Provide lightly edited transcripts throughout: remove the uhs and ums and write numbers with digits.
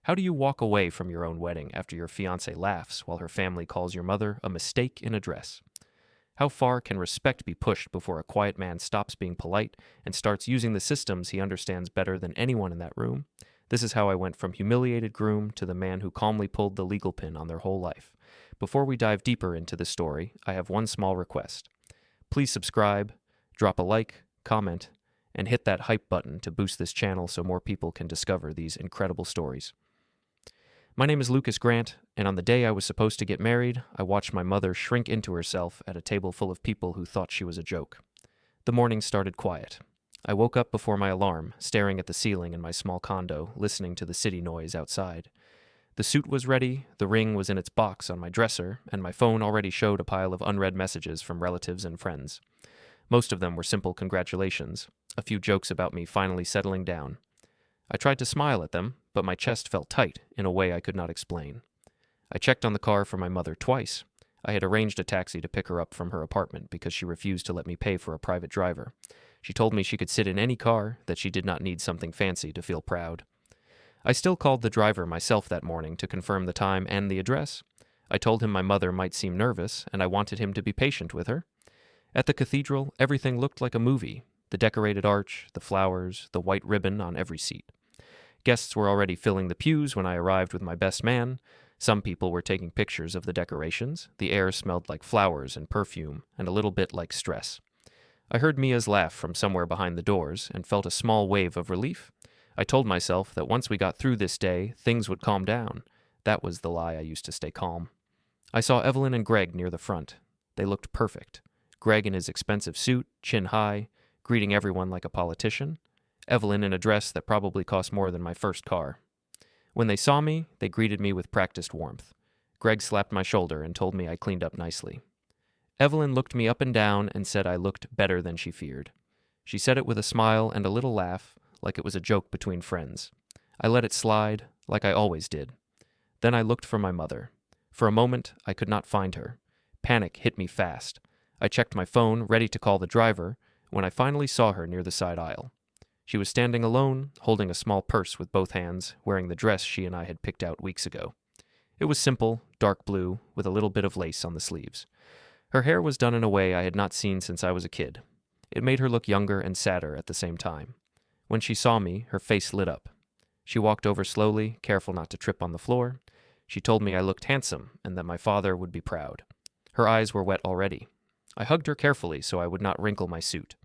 How do you walk away from your own wedding after your fiancé laughs while her family calls your mother a mistake in a dress? How far can respect be pushed before a quiet man stops being polite and starts using the systems he understands better than anyone in that room? This is how I went from humiliated groom to the man who calmly pulled the legal pin on their whole life. Before we dive deeper into this story, I have one small request. Please subscribe, drop a like, comment, and hit that hype button to boost this channel so more people can discover these incredible stories. My name is Lucas Grant, and on the day I was supposed to get married, I watched my mother shrink into herself at a table full of people who thought she was a joke. The morning started quiet. I woke up before my alarm, staring at the ceiling in my small condo, listening to the city noise outside. The suit was ready, the ring was in its box on my dresser, and my phone already showed a pile of unread messages from relatives and friends. Most of them were simple congratulations, a few jokes about me finally settling down. I tried to smile at them, but my chest felt tight in a way I could not explain. I checked on the car for my mother twice. I had arranged a taxi to pick her up from her apartment because she refused to let me pay for a private driver. She told me she could sit in any car, that she did not need something fancy to feel proud. I still called the driver myself that morning to confirm the time and the address. I told him my mother might seem nervous, and I wanted him to be patient with her. At the cathedral, everything looked like a movie. The decorated arch, the flowers, the white ribbon on every seat. Guests were already filling the pews when I arrived with my best man. Some people were taking pictures of the decorations. The air smelled like flowers and perfume, and a little bit like stress. I heard Mia's laugh from somewhere behind the doors and felt a small wave of relief. I told myself that once we got through this day, things would calm down. That was the lie I used to stay calm. I saw Evelyn and Greg near the front. They looked perfect. Greg in his expensive suit, chin high, greeting everyone like a politician. Evelyn in a dress that probably cost more than my first car. When they saw me, they greeted me with practiced warmth. Greg slapped my shoulder and told me I cleaned up nicely. Evelyn looked me up and down and said I looked better than she feared. She said it with a smile and a little laugh, like it was a joke between friends. I let it slide, like I always did. Then I looked for my mother. For a moment, I could not find her. Panic hit me fast. I checked my phone, ready to call the driver, when I finally saw her near the side aisle. She was standing alone, holding a small purse with both hands, wearing the dress she and I had picked out weeks ago. It was simple, dark blue, with a little bit of lace on the sleeves. Her hair was done in a way I had not seen since I was a kid. It made her look younger and sadder at the same time. When she saw me, her face lit up. She walked over slowly, careful not to trip on the floor. She told me I looked handsome and that my father would be proud. Her eyes were wet already. I hugged her carefully so I would not wrinkle my suit.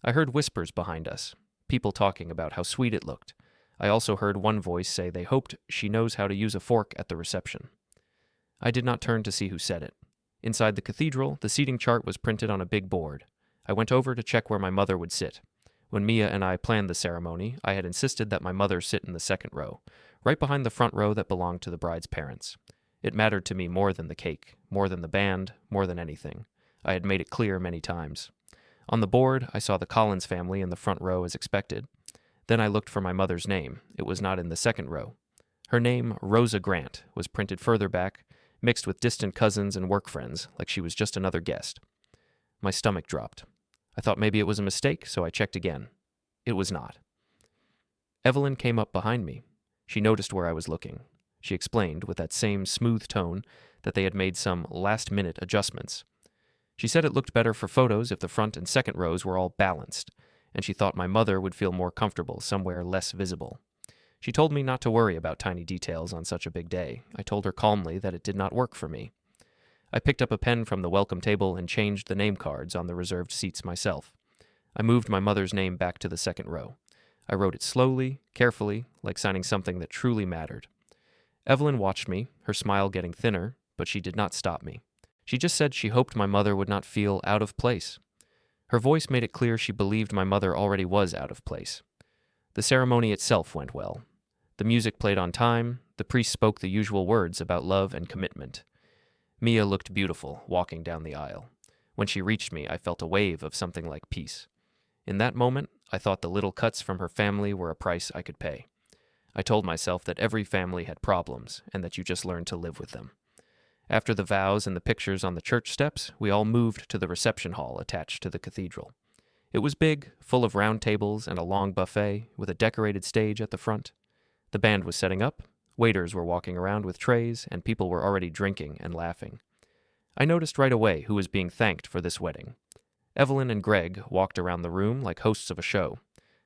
I heard whispers behind us, people talking about how sweet it looked. I also heard one voice say they hoped she knows how to use a fork at the reception. I did not turn to see who said it. Inside the cathedral, the seating chart was printed on a big board. I went over to check where my mother would sit. When Mia and I planned the ceremony, I had insisted that my mother sit in the second row, right behind the front row that belonged to the bride's parents. It mattered to me more than the cake, more than the band, more than anything. I had made it clear many times. On the board, I saw the Collins family in the front row as expected. Then I looked for my mother's name. It was not in the second row. Her name, Rosa Grant, was printed further back, mixed with distant cousins and work friends, like she was just another guest. My stomach dropped. I thought maybe it was a mistake, so I checked again. It was not. Evelyn came up behind me. She noticed where I was looking. She explained, with that same smooth tone, that they had made some last-minute adjustments. She said it looked better for photos if the front and second rows were all balanced, and she thought my mother would feel more comfortable somewhere less visible. She told me not to worry about tiny details on such a big day. I told her calmly that it did not work for me. I picked up a pen from the welcome table and changed the name cards on the reserved seats myself. I moved my mother's name back to the second row. I wrote it slowly, carefully, like signing something that truly mattered. Evelyn watched me, her smile getting thinner, but she did not stop me. She just said she hoped my mother would not feel out of place. Her voice made it clear she believed my mother already was out of place. The ceremony itself went well. The music played on time. The priest spoke the usual words about love and commitment. Mia looked beautiful, walking down the aisle. When she reached me, I felt a wave of something like peace. In that moment, I thought the little cuts from her family were a price I could pay. I told myself that every family had problems, and that you just learned to live with them. After the vows and the pictures on the church steps, we all moved to the reception hall attached to the cathedral. It was big, full of round tables and a long buffet, with a decorated stage at the front. The band was setting up. Waiters were walking around with trays, and people were already drinking and laughing. I noticed right away who was being thanked for this wedding. Evelyn and Greg walked around the room like hosts of a show.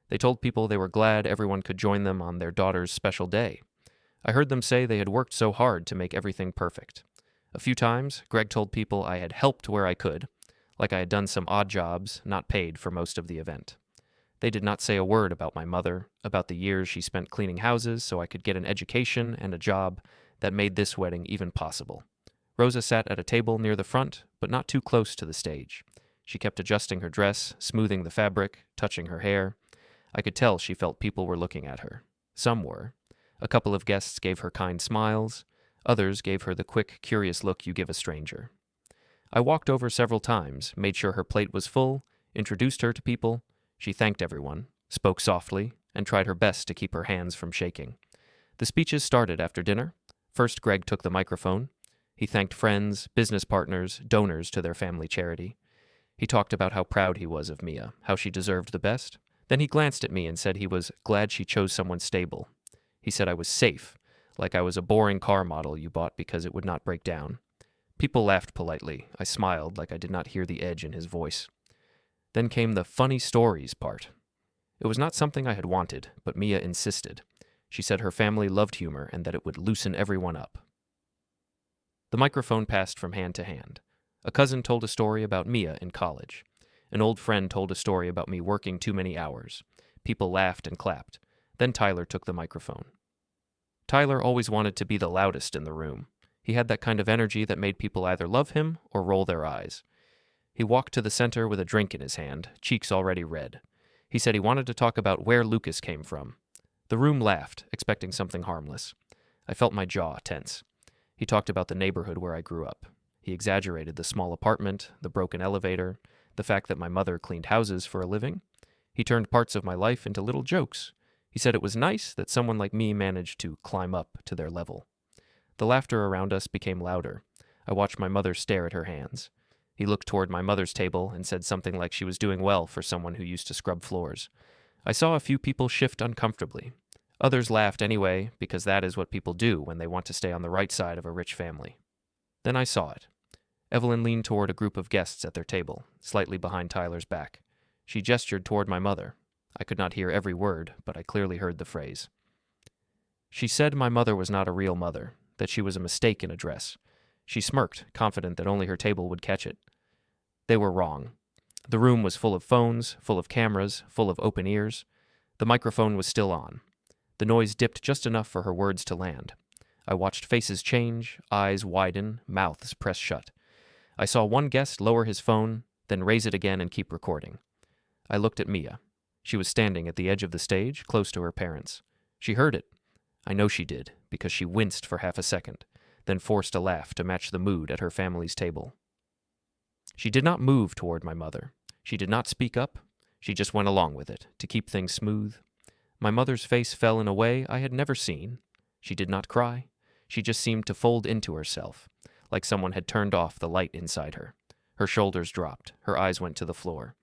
They told people they were glad everyone could join them on their daughter's special day. I heard them say they had worked so hard to make everything perfect. A few times, Greg told people I had helped where I could, like I had done some odd jobs, not paid for most of the event. They did not say a word about my mother, about the years she spent cleaning houses so I could get an education and a job that made this wedding even possible. Rosa sat at a table near the front, but not too close to the stage. She kept adjusting her dress, smoothing the fabric, touching her hair. I could tell she felt people were looking at her. Some were. A couple of guests gave her kind smiles. Others gave her the quick, curious look you give a stranger. I walked over several times, made sure her plate was full, introduced her to people. She thanked everyone, spoke softly, and tried her best to keep her hands from shaking. The speeches started after dinner. First, Greg took the microphone. He thanked friends, business partners, donors to their family charity. He talked about how proud he was of Mia, how she deserved the best. Then he glanced at me and said he was glad she chose someone stable. He said I was safe, like I was a boring car model you bought because it would not break down. People laughed politely. I smiled like I did not hear the edge in his voice. Then came the funny stories part. It was not something I had wanted, but Mia insisted. She said her family loved humor and that it would loosen everyone up. The microphone passed from hand to hand. A cousin told a story about Mia in college. An old friend told a story about me working too many hours. People laughed and clapped. Then Tyler took the microphone. Tyler always wanted to be the loudest in the room. He had that kind of energy that made people either love him or roll their eyes. He walked to the center with a drink in his hand, cheeks already red. He said he wanted to talk about where Lucas came from. The room laughed, expecting something harmless. I felt my jaw tense. He talked about the neighborhood where I grew up. He exaggerated the small apartment, the broken elevator, the fact that my mother cleaned houses for a living. He turned parts of my life into little jokes. He said it was nice that someone like me managed to climb up to their level. The laughter around us became louder. I watched my mother stare at her hands. He looked toward my mother's table and said something like she was doing well for someone who used to scrub floors. I saw a few people shift uncomfortably. Others laughed anyway, because that is what people do when they want to stay on the right side of a rich family. Then I saw it. Evelyn leaned toward a group of guests at their table, slightly behind Tyler's back. She gestured toward my mother. I could not hear every word, but I clearly heard the phrase. She said my mother was not a real mother, that she was a mistake in a dress. She smirked, confident that only her table would catch it. They were wrong. The room was full of phones, full of cameras, full of open ears. The microphone was still on. The noise dipped just enough for her words to land. I watched faces change, eyes widen, mouths press shut. I saw one guest lower his phone, then raise it again and keep recording. I looked at Mia. She was standing at the edge of the stage, close to her parents. She heard it. I know she did, because she winced for half a second, then forced a laugh to match the mood at her family's table. She did not move toward my mother. She did not speak up. She just went along with it, to keep things smooth. My mother's face fell in a way I had never seen. She did not cry. She just seemed to fold into herself, like someone had turned off the light inside her. Her shoulders dropped. Her eyes went to the floor.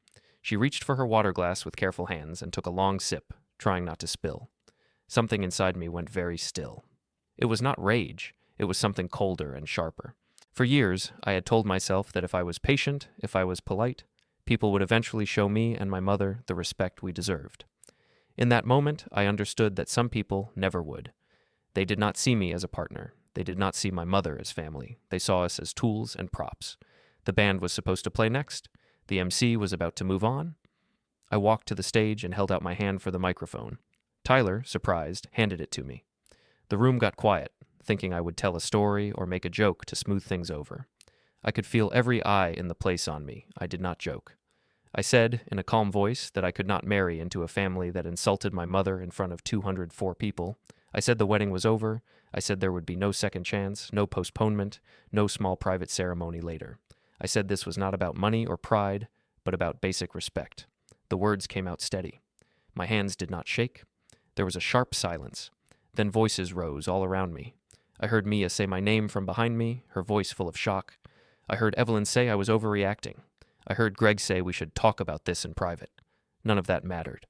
She reached for her water glass with careful hands and took a long sip, trying not to spill. Something inside me went very still. It was not rage. It was something colder and sharper. For years, I had told myself that if I was patient, if I was polite, people would eventually show me and my mother the respect we deserved. In that moment, I understood that some people never would. They did not see me as a partner. They did not see my mother as family. They saw us as tools and props. The band was supposed to play next. The MC was about to move on. I walked to the stage and held out my hand for the microphone. Tyler, surprised, handed it to me. The room got quiet, thinking I would tell a story or make a joke to smooth things over. I could feel every eye in the place on me. I did not joke. I said, in a calm voice, that I could not marry into a family that insulted my mother in front of 204 people. I said the wedding was over. I said there would be no second chance, no postponement, no small private ceremony later. I said this was not about money or pride, but about basic respect. The words came out steady. My hands did not shake. There was a sharp silence. Then voices rose all around me. I heard Mia say my name from behind me, her voice full of shock. I heard Evelyn say I was overreacting. I heard Greg say we should talk about this in private. None of that mattered.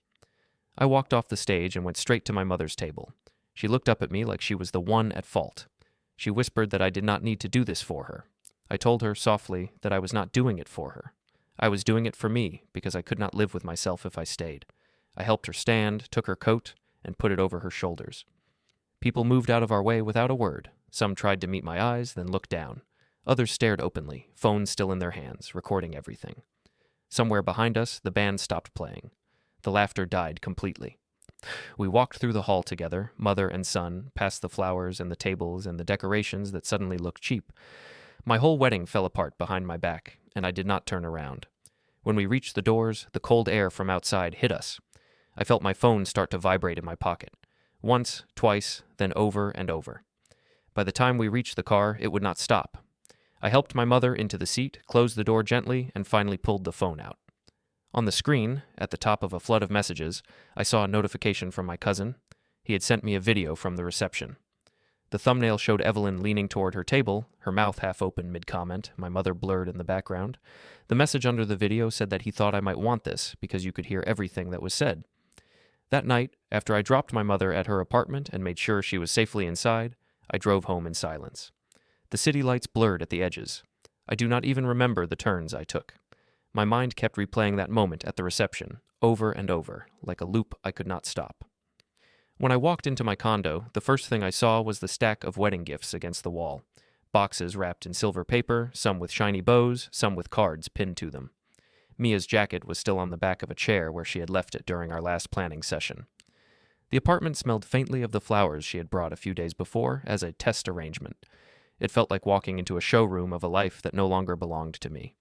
I walked off the stage and went straight to my mother's table. She looked up at me like she was the one at fault. She whispered that I did not need to do this for her. I told her softly that I was not doing it for her. I was doing it for me because I could not live with myself if I stayed. I helped her stand, took her coat, and put it over her shoulders. People moved out of our way without a word. Some tried to meet my eyes, then looked down. Others stared openly, phones still in their hands, recording everything. Somewhere behind us, the band stopped playing. The laughter died completely. We walked through the hall together, mother and son, past the flowers and the tables and the decorations that suddenly looked cheap. My whole wedding fell apart behind my back, and I did not turn around. When we reached the doors, the cold air from outside hit us. I felt my phone start to vibrate in my pocket. Once, twice, then over and over. By the time we reached the car, it would not stop. I helped my mother into the seat, closed the door gently, and finally pulled the phone out. On the screen, at the top of a flood of messages, I saw a notification from my cousin. He had sent me a video from the reception. The thumbnail showed Evelyn leaning toward her table, her mouth half open mid-comment, my mother blurred in the background. The message under the video said that he thought I might want this because you could hear everything that was said. That night, after I dropped my mother at her apartment and made sure she was safely inside, I drove home in silence. The city lights blurred at the edges. I do not even remember the turns I took. My mind kept replaying that moment at the reception, over and over, like a loop I could not stop. When I walked into my condo, the first thing I saw was the stack of wedding gifts against the wall. Boxes wrapped in silver paper, some with shiny bows, some with cards pinned to them. Mia's jacket was still on the back of a chair where she had left it during our last planning session. The apartment smelled faintly of the flowers she had brought a few days before as a test arrangement. It felt like walking into a showroom of a life that no longer belonged to me.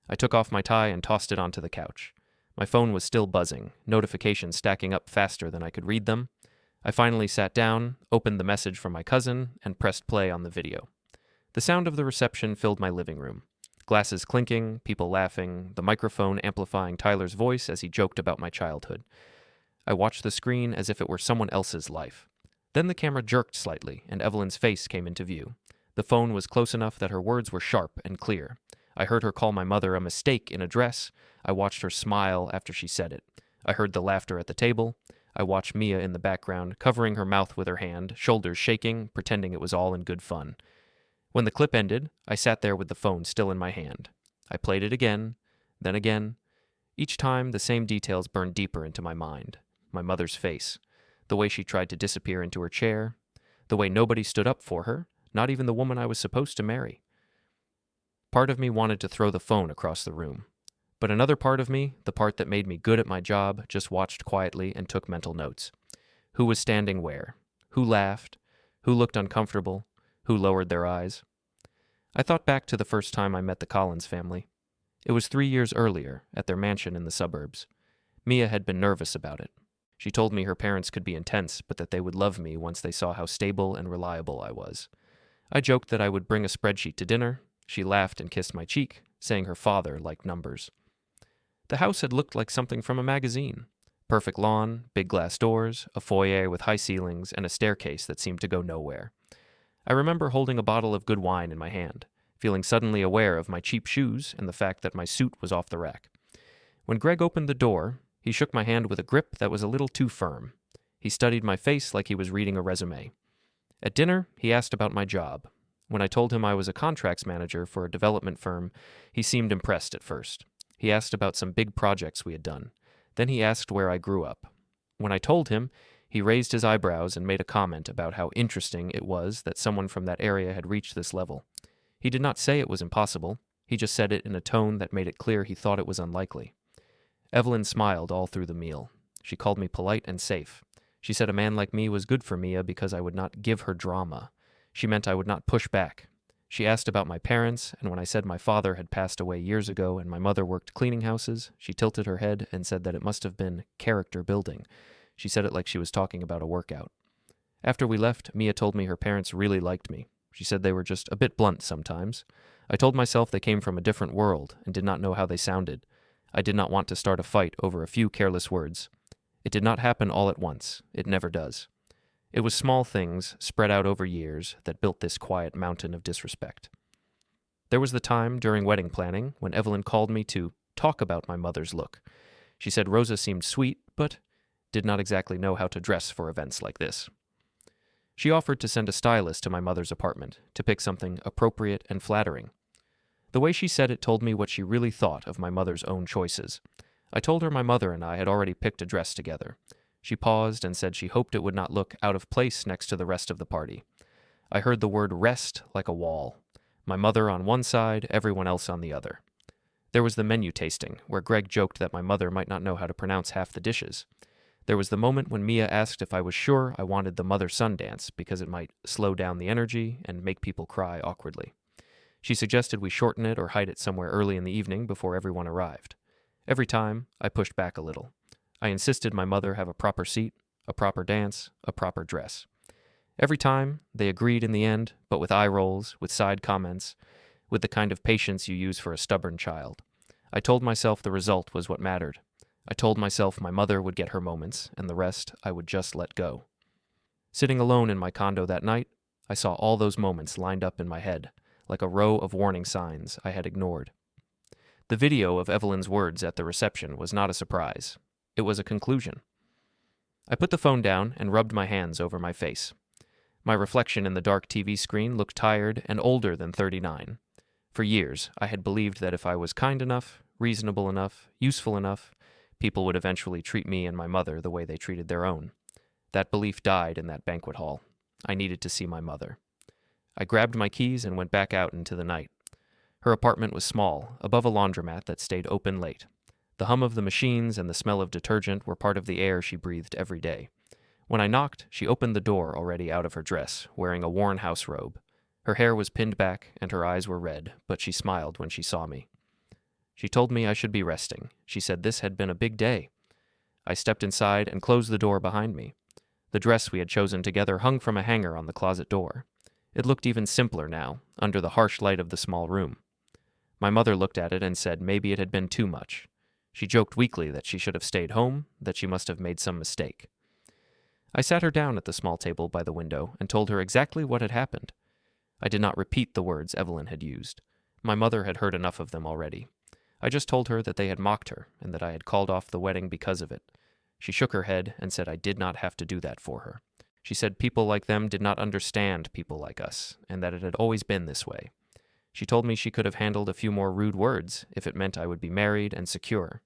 I took off my tie and tossed it onto the couch. My phone was still buzzing, notifications stacking up faster than I could read them. I finally sat down, opened the message from my cousin, and pressed play on the video. The sound of the reception filled my living room. Glasses clinking, people laughing, the microphone amplifying Tyler's voice as he joked about my childhood. I watched the screen as if it were someone else's life. Then the camera jerked slightly, and Evelyn's face came into view. The phone was close enough that her words were sharp and clear. I heard her call my mother a mistake in a dress. I watched her smile after she said it. I heard the laughter at the table. I watched Mia in the background, covering her mouth with her hand, shoulders shaking, pretending it was all in good fun. When the clip ended, I sat there with the phone still in my hand. I played it again, then again. Each time, the same details burned deeper into my mind. My mother's face, the way she tried to disappear into her chair, the way nobody stood up for her, not even the woman I was supposed to marry. Part of me wanted to throw the phone across the room. But another part of me, the part that made me good at my job, just watched quietly and took mental notes. Who was standing where? Who laughed? Who looked uncomfortable? Who lowered their eyes? I thought back to the first time I met the Collins family. It was 3 years earlier, at their mansion in the suburbs. Mia had been nervous about it. She told me her parents could be intense, but that they would love me once they saw how stable and reliable I was. I joked that I would bring a spreadsheet to dinner. She laughed and kissed my cheek, saying her father liked numbers. The house had looked like something from a magazine. Perfect lawn, big glass doors, a foyer with high ceilings, and a staircase that seemed to go nowhere. I remember holding a bottle of good wine in my hand, feeling suddenly aware of my cheap shoes and the fact that my suit was off the rack. When Greg opened the door, he shook my hand with a grip that was a little too firm. He studied my face like he was reading a resume. At dinner, he asked about my job. When I told him I was a contracts manager for a development firm, he seemed impressed at first. He asked about some big projects we had done. Then he asked where I grew up. When I told him, he raised his eyebrows and made a comment about how interesting it was that someone from that area had reached this level. He did not say it was impossible. He just said it in a tone that made it clear he thought it was unlikely. Evelyn smiled all through the meal. She called me polite and safe. She said a man like me was good for Mia because I would not give her drama. She meant I would not push back. She asked about my parents, and when I said my father had passed away years ago and my mother worked cleaning houses, she tilted her head and said that it must have been character building. She said it like she was talking about a workout. After we left, Mia told me her parents really liked me. She said they were just a bit blunt sometimes. I told myself they came from a different world and did not know how they sounded. I did not want to start a fight over a few careless words. It did not happen all at once. It never does. It was small things, spread out over years, that built this quiet mountain of disrespect. There was the time during wedding planning when Evelyn called me to talk about my mother's look. She said Rosa seemed sweet, but did not exactly know how to dress for events like this. She offered to send a stylist to my mother's apartment to pick something appropriate and flattering. The way she said it told me what she really thought of my mother's own choices. I told her my mother and I had already picked a dress together. She paused and said she hoped it would not look out of place next to the rest of the party. I heard the word rest like a wall. My mother on one side, everyone else on the other. There was the menu tasting, where Greg joked that my mother might not know how to pronounce half the dishes. There was the moment when Mia asked if I was sure I wanted the mother-son dance because it might slow down the energy and make people cry awkwardly. She suggested we shorten it or hide it somewhere early in the evening before everyone arrived. Every time, I pushed back a little. I insisted my mother have a proper seat, a proper dance, a proper dress. Every time, they agreed in the end, but with eye rolls, with side comments, with the kind of patience you use for a stubborn child. I told myself the result was what mattered. I told myself my mother would get her moments, and the rest I would just let go. Sitting alone in my condo that night, I saw all those moments lined up in my head, like a row of warning signs I had ignored. The video of Evelyn's words at the reception was not a surprise. It was a conclusion. I put the phone down and rubbed my hands over my face. My reflection in the dark TV screen looked tired and older than 39. For years, I had believed that if I was kind enough, reasonable enough, useful enough, people would eventually treat me and my mother the way they treated their own. That belief died in that banquet hall. I needed to see my mother. I grabbed my keys and went back out into the night. Her apartment was small, above a laundromat that stayed open late. The hum of the machines and the smell of detergent were part of the air she breathed every day. When I knocked, she opened the door already out of her dress, wearing a worn house robe. Her hair was pinned back and her eyes were red, but she smiled when she saw me. She told me I should be resting. She said this had been a big day. I stepped inside and closed the door behind me. The dress we had chosen together hung from a hanger on the closet door. It looked even simpler now, under the harsh light of the small room. My mother looked at it and said maybe it had been too much. She joked weakly that she should have stayed home, that she must have made some mistake. I sat her down at the small table by the window and told her exactly what had happened. I did not repeat the words Evelyn had used. My mother had heard enough of them already. I just told her that they had mocked her and that I had called off the wedding because of it. She shook her head and said I did not have to do that for her. She said people like them did not understand people like us, and that it had always been this way. She told me she could have handled a few more rude words if it meant I would be married and secure.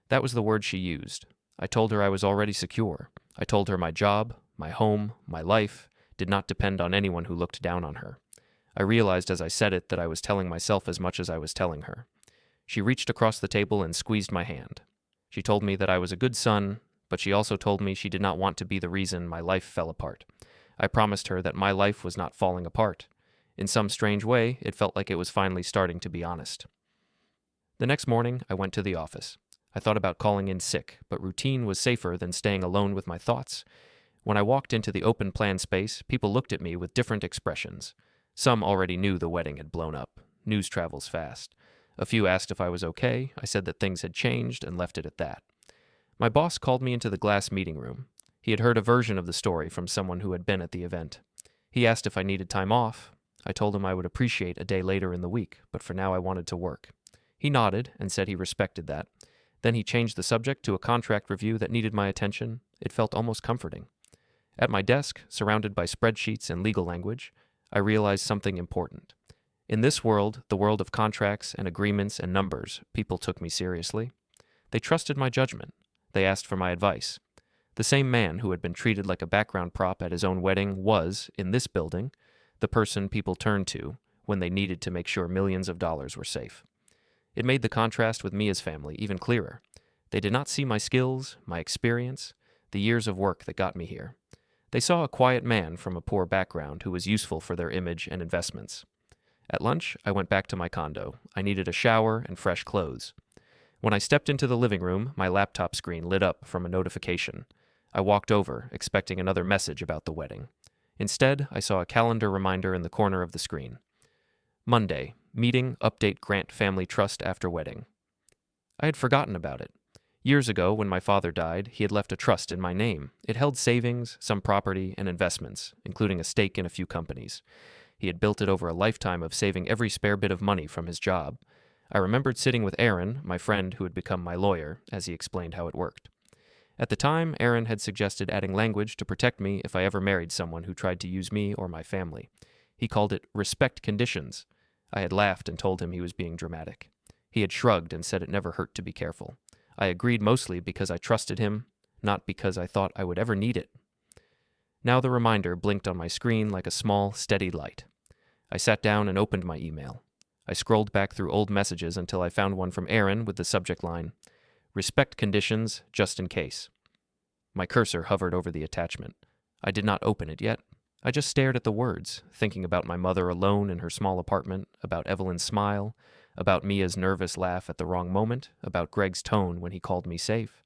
That was the word she used. I told her I was already secure. I told her my job, my home, my life did not depend on anyone who looked down on her. I realized as I said it that I was telling myself as much as I was telling her. She reached across the table and squeezed my hand. She told me that I was a good son, but she also told me she did not want to be the reason my life fell apart. I promised her that my life was not falling apart. In some strange way, it felt like it was finally starting to be honest. The next morning, I went to the office. I thought about calling in sick, but routine was safer than staying alone with my thoughts. When I walked into the open plan space, people looked at me with different expressions. Some already knew the wedding had blown up. News travels fast. A few asked if I was okay. I said that things had changed and left it at that. My boss called me into the glass meeting room. He had heard a version of the story from someone who had been at the event. He asked if I needed time off. I told him I would appreciate a day later in the week, but for now I wanted to work. He nodded and said he respected that. Then he changed the subject to a contract review that needed my attention. It felt almost comforting. At my desk, surrounded by spreadsheets and legal language, I realized something important. In this world, the world of contracts and agreements and numbers, people took me seriously. They trusted my judgment. They asked for my advice. The same man who had been treated like a background prop at his own wedding was, in this building, the person people turned to when they needed to make sure millions of dollars were safe. It made the contrast with Mia's family even clearer. They did not see my skills, my experience, the years of work that got me here. They saw a quiet man from a poor background who was useful for their image and investments. At lunch, I went back to my condo. I needed a shower and fresh clothes. When I stepped into the living room, my laptop screen lit up from a notification. I walked over, expecting another message about the wedding. Instead, I saw a calendar reminder in the corner of the screen. Monday, meeting, update Grant Family Trust after wedding. I had forgotten about it. Years ago, when my father died, he had left a trust in my name. It held savings, some property, and investments, including a stake in a few companies. He had built it over a lifetime of saving every spare bit of money from his job. I remembered sitting with Aaron, my friend who had become my lawyer, as he explained how it worked. At the time, Aaron had suggested adding language to protect me if I ever married someone who tried to use me or my family. He called it respect conditions. I had laughed and told him he was being dramatic. He had shrugged and said it never hurt to be careful. I agreed mostly because I trusted him, not because I thought I would ever need it. Now the reminder blinked on my screen like a small, steady light. I sat down and opened my email. I scrolled back through old messages until I found one from Aaron with the subject line, "Respect conditions, just in case." My cursor hovered over the attachment. I did not open it yet. I just stared at the words, thinking about my mother alone in her small apartment, about Evelyn's smile, about Mia's nervous laugh at the wrong moment, about Greg's tone when he called me safe.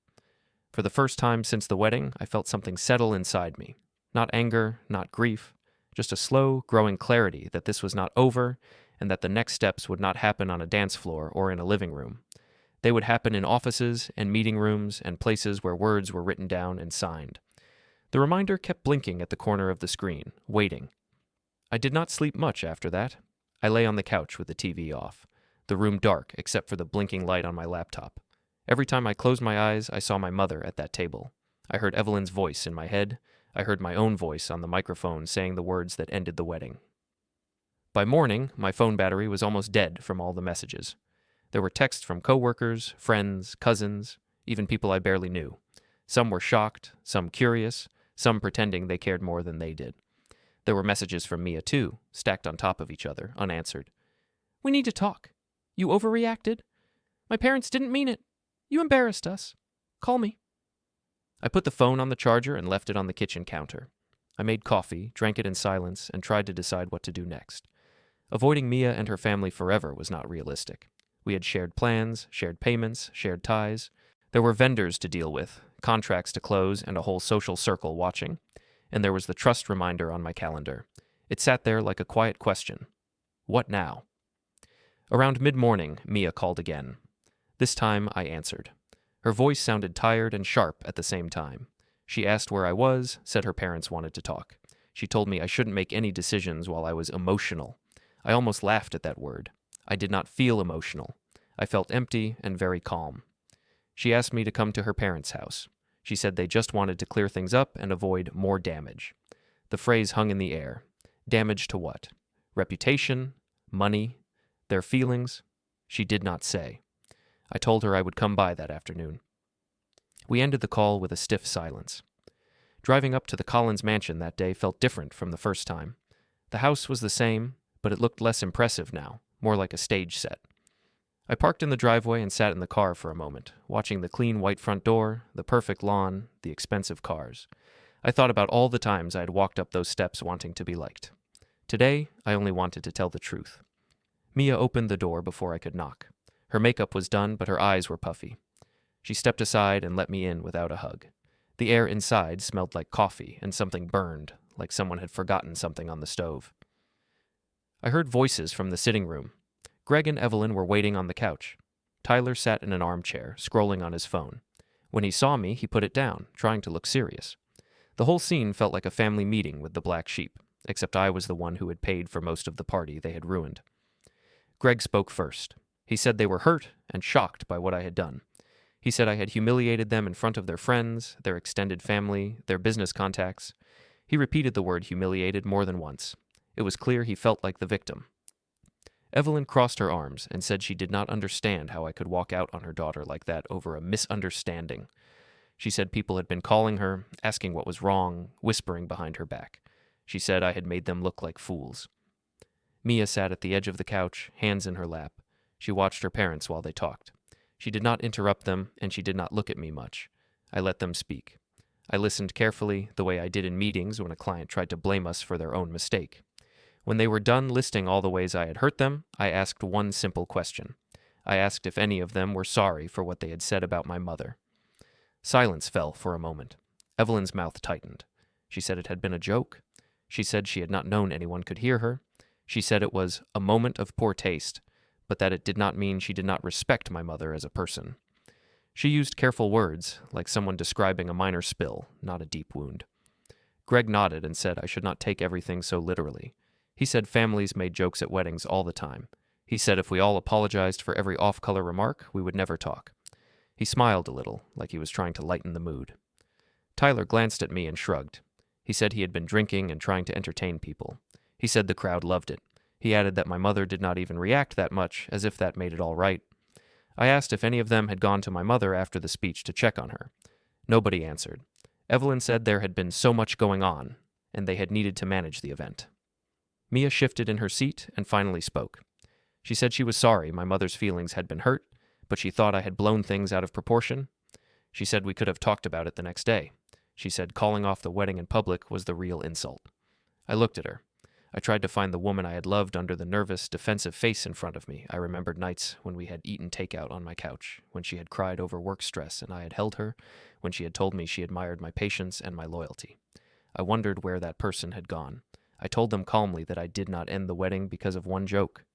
For the first time since the wedding, I felt something settle inside me. Not anger, not grief, just a slow, growing clarity that this was not over and that the next steps would not happen on a dance floor or in a living room. They would happen in offices and meeting rooms and places where words were written down and signed. The reminder kept blinking at the corner of the screen, waiting. I did not sleep much after that. I lay on the couch with the TV off, the room dark except for the blinking light on my laptop. Every time I closed my eyes, I saw my mother at that table. I heard Evelyn's voice in my head. I heard my own voice on the microphone saying the words that ended the wedding. By morning, my phone battery was almost dead from all the messages. There were texts from coworkers, friends, cousins, even people I barely knew. Some were shocked, some curious, some pretending they cared more than they did. There were messages from Mia too, stacked on top of each other, unanswered. "We need to talk. You overreacted. My parents didn't mean it. You embarrassed us. Call me." I put the phone on the charger and left it on the kitchen counter. I made coffee, drank it in silence, and tried to decide what to do next. Avoiding Mia and her family forever was not realistic. We had shared plans, shared payments, shared ties. There were vendors to deal with, contracts to close, and a whole social circle watching. And there was the trust reminder on my calendar. It sat there like a quiet question. What now? Around mid-morning, Mia called again. This time, I answered. Her voice sounded tired and sharp at the same time. She asked where I was, said her parents wanted to talk. She told me I shouldn't make any decisions while I was emotional. I almost laughed at that word. I did not feel emotional. I felt empty and very calm. She asked me to come to her parents' house. She said they just wanted to clear things up and avoid more damage. The phrase hung in the air. Damage to what? Reputation? Money? Their feelings? She did not say. I told her I would come by that afternoon. We ended the call with a stiff silence. Driving up to the Collins mansion that day felt different from the first time. The house was the same, but it looked less impressive now, more like a stage set. I parked in the driveway and sat in the car for a moment, watching the clean white front door, the perfect lawn, the expensive cars. I thought about all the times I had walked up those steps wanting to be liked. Today, I only wanted to tell the truth. Mia opened the door before I could knock. Her makeup was done, but her eyes were puffy. She stepped aside and let me in without a hug. The air inside smelled like coffee and something burned, like someone had forgotten something on the stove. I heard voices from the sitting room. Greg and Evelyn were waiting on the couch. Tyler sat in an armchair, scrolling on his phone. When he saw me, he put it down, trying to look serious. The whole scene felt like a family meeting with the black sheep, except I was the one who had paid for most of the party they had ruined. Greg spoke first. He said they were hurt and shocked by what I had done. He said I had humiliated them in front of their friends, their extended family, their business contacts. He repeated the word humiliated more than once. It was clear he felt like the victim. Evelyn crossed her arms and said she did not understand how I could walk out on her daughter like that over a misunderstanding. She said people had been calling her, asking what was wrong, whispering behind her back. She said I had made them look like fools. Mia sat at the edge of the couch, hands in her lap. She watched her parents while they talked. She did not interrupt them, and she did not look at me much. I let them speak. I listened carefully, the way I did in meetings when a client tried to blame us for their own mistake. When they were done listing all the ways I had hurt them, I asked one simple question. I asked if any of them were sorry for what they had said about my mother. Silence fell for a moment. Evelyn's mouth tightened. She said it had been a joke. She said she had not known anyone could hear her. She said it was a moment of poor taste, but that it did not mean she did not respect my mother as a person. She used careful words, like someone describing a minor spill, not a deep wound. Greg nodded and said I should not take everything so literally. He said families made jokes at weddings all the time. He said if we all apologized for every off-color remark, we would never talk. He smiled a little, like he was trying to lighten the mood. Tyler glanced at me and shrugged. He said he had been drinking and trying to entertain people. He said the crowd loved it. He added that my mother did not even react that much, as if that made it all right. I asked if any of them had gone to my mother after the speech to check on her. Nobody answered. Evelyn said there had been so much going on, and they had needed to manage the event. Mia shifted in her seat and finally spoke. She said she was sorry my mother's feelings had been hurt, but she thought I had blown things out of proportion. She said we could have talked about it the next day. She said calling off the wedding in public was the real insult. I looked at her. I tried to find the woman I had loved under the nervous, defensive face in front of me. I remembered nights when we had eaten takeout on my couch, when she had cried over work stress and I had held her, when she had told me she admired my patience and my loyalty. I wondered where that person had gone. I told them calmly that I did not end the wedding because of one joke.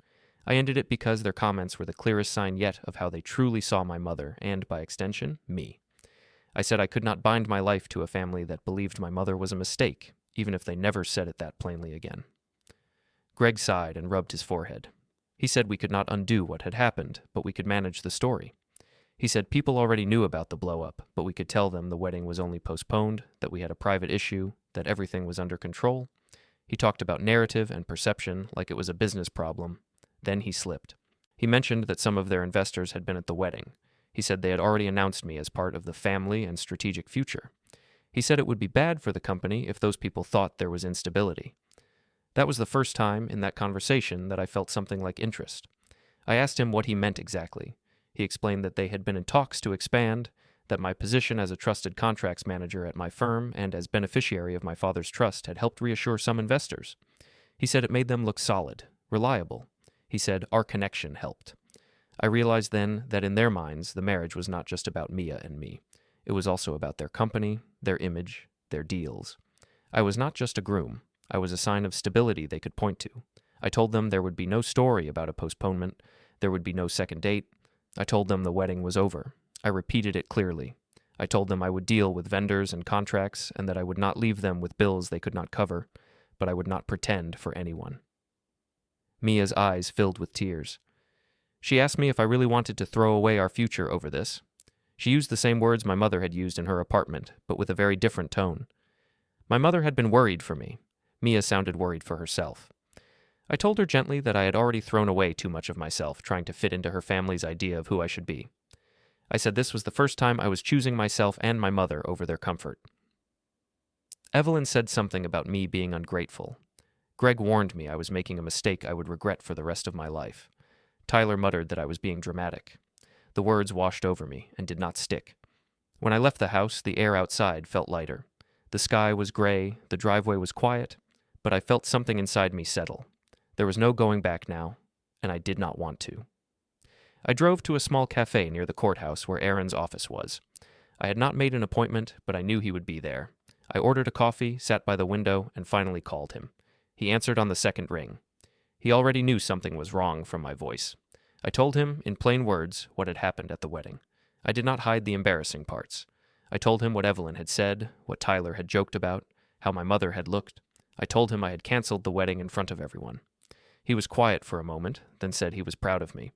I ended it because their comments were the clearest sign yet of how they truly saw my mother and, by extension, me. I said I could not bind my life to a family that believed my mother was a mistake, even if they never said it that plainly again. Greg sighed and rubbed his forehead. He said we could not undo what had happened, but we could manage the story. He said people already knew about the blow-up, but we could tell them the wedding was only postponed, that we had a private issue, that everything was under control. He talked about narrative and perception like it was a business problem. Then he slipped. He mentioned that some of their investors had been at the wedding. He said they had already announced me as part of the family and strategic future. He said it would be bad for the company if those people thought there was instability. That was the first time in that conversation that I felt something like interest. I asked him what he meant exactly. He explained that they had been in talks to expand, that my position as a trusted contracts manager at my firm and as beneficiary of my father's trust had helped reassure some investors. He said it made them look solid, reliable. He said our connection helped. I realized then that in their minds, the marriage was not just about Mia and me. It was also about their company, their image, their deals. I was not just a groom. I was a sign of stability they could point to. I told them there would be no story about a postponement. There would be no second date. I told them the wedding was over. I repeated it clearly. I told them I would deal with vendors and contracts and that I would not leave them with bills they could not cover, but I would not pretend for anyone. Mia's eyes filled with tears. She asked me if I really wanted to throw away our future over this. She used the same words my mother had used in her apartment, but with a very different tone. My mother had been worried for me. Mia sounded worried for herself. I told her gently that I had already thrown away too much of myself trying to fit into her family's idea of who I should be. I said this was the first time I was choosing myself and my mother over their comfort. Evelyn said something about me being ungrateful. Greg warned me I was making a mistake I would regret for the rest of my life. Tyler muttered that I was being dramatic. The words washed over me and did not stick. When I left the house, the air outside felt lighter. The sky was gray, the driveway was quiet, but I felt something inside me settle. There was no going back now, and I did not want to. I drove to a small cafe near the courthouse where Aaron's office was. I had not made an appointment, but I knew he would be there. I ordered a coffee, sat by the window, and finally called him. He answered on the second ring. He already knew something was wrong from my voice. I told him, in plain words, what had happened at the wedding. I did not hide the embarrassing parts. I told him what Evelyn had said, what Tyler had joked about, how my mother had looked. I told him I had canceled the wedding in front of everyone. He was quiet for a moment, then said he was proud of me.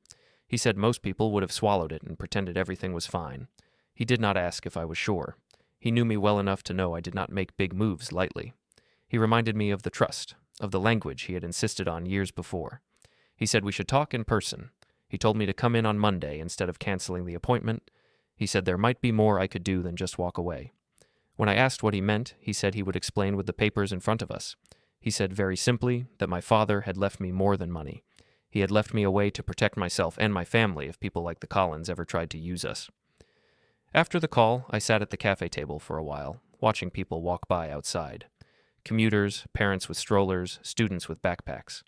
He said most people would have swallowed it and pretended everything was fine. He did not ask if I was sure. He knew me well enough to know I did not make big moves lightly. He reminded me of the trust, of the language he had insisted on years before. He said we should talk in person. He told me to come in on Monday instead of canceling the appointment. He said there might be more I could do than just walk away. When I asked what he meant, he said he would explain with the papers in front of us. He said very simply that my father had left me more than money. He had left me a way to protect myself and my family if people like the Collins ever tried to use us. After the call, I sat at the cafe table for a while, watching people walk by outside. Commuters, parents with strollers, students with backpacks.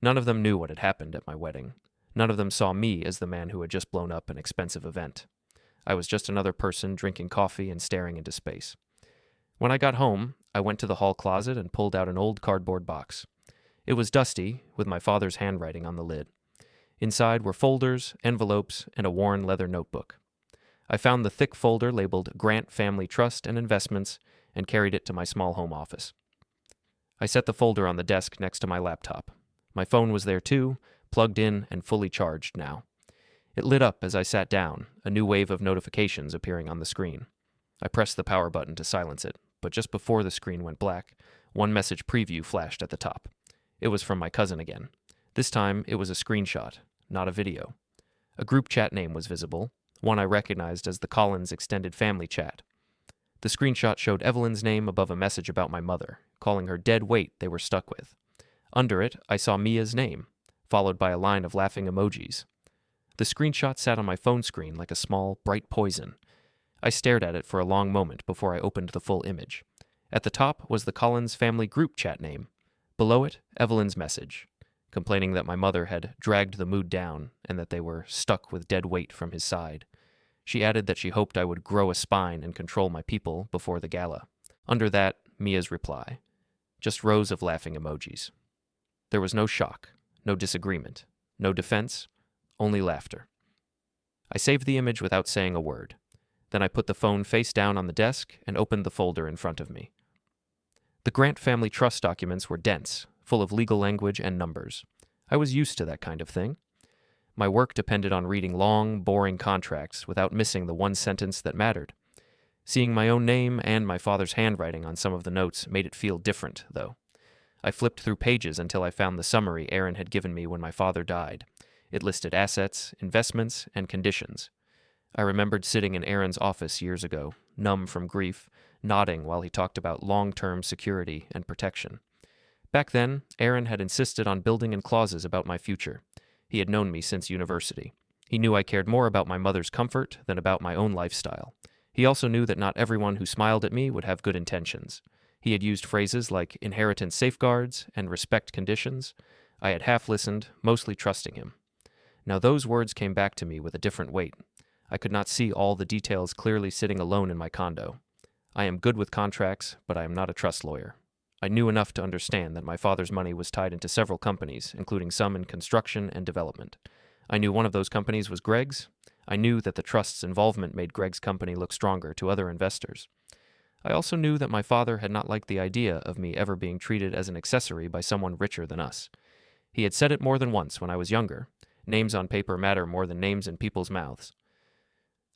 None of them knew what had happened at my wedding. None of them saw me as the man who had just blown up an expensive event. I was just another person drinking coffee and staring into space. When I got home, I went to the hall closet and pulled out an old cardboard box. It was dusty, with my father's handwriting on the lid. Inside were folders, envelopes, and a worn leather notebook. I found the thick folder labeled Grant Family Trust and Investments and carried it to my small home office. I set the folder on the desk next to my laptop. My phone was there too, plugged in and fully charged now. It lit up as I sat down, a new wave of notifications appearing on the screen. I pressed the power button to silence it, but just before the screen went black, one message preview flashed at the top. It was from my cousin again. This time, it was a screenshot, not a video. A group chat name was visible, one I recognized as the Collins extended family chat. The screenshot showed Evelyn's name above a message about my mother, calling her dead weight they were stuck with. Under it, I saw Mia's name, followed by a line of laughing emojis. The screenshot sat on my phone screen like a small, bright poison. I stared at it for a long moment before I opened the full image. At the top was the Collins family group chat name. Below it, Evelyn's message, complaining that my mother had dragged the mood down and that they were stuck with dead weight from his side. She added that she hoped I would grow a spine and control my people before the gala. Under that, Mia's reply. Just rows of laughing emojis. There was no shock, no disagreement, no defense, only laughter. I saved the image without saying a word. Then I put the phone face down on the desk and opened the folder in front of me. The Grant family trust documents were dense, full of legal language and numbers. I was used to that kind of thing. My work depended on reading long, boring contracts without missing the one sentence that mattered. Seeing my own name and my father's handwriting on some of the notes made it feel different, though. I flipped through pages until I found the summary Aaron had given me when my father died. It listed assets, investments, and conditions. I remembered sitting in Aaron's office years ago, numb from grief, nodding while he talked about long-term security and protection. Back then, Aaron had insisted on building in clauses about my future. He had known me since university. He knew I cared more about my mother's comfort than about my own lifestyle. He also knew that not everyone who smiled at me would have good intentions. He had used phrases like inheritance safeguards and respect conditions. I had half listened, mostly trusting him. Now those words came back to me with a different weight. I could not see all the details clearly sitting alone in my condo. I am good with contracts, but I am not a trust lawyer. I knew enough to understand that my father's money was tied into several companies, including some in construction and development. I knew one of those companies was Greg's. I knew that the trust's involvement made Greg's company look stronger to other investors. I also knew that my father had not liked the idea of me ever being treated as an accessory by someone richer than us. He had said it more than once when I was younger. Names on paper matter more than names in people's mouths.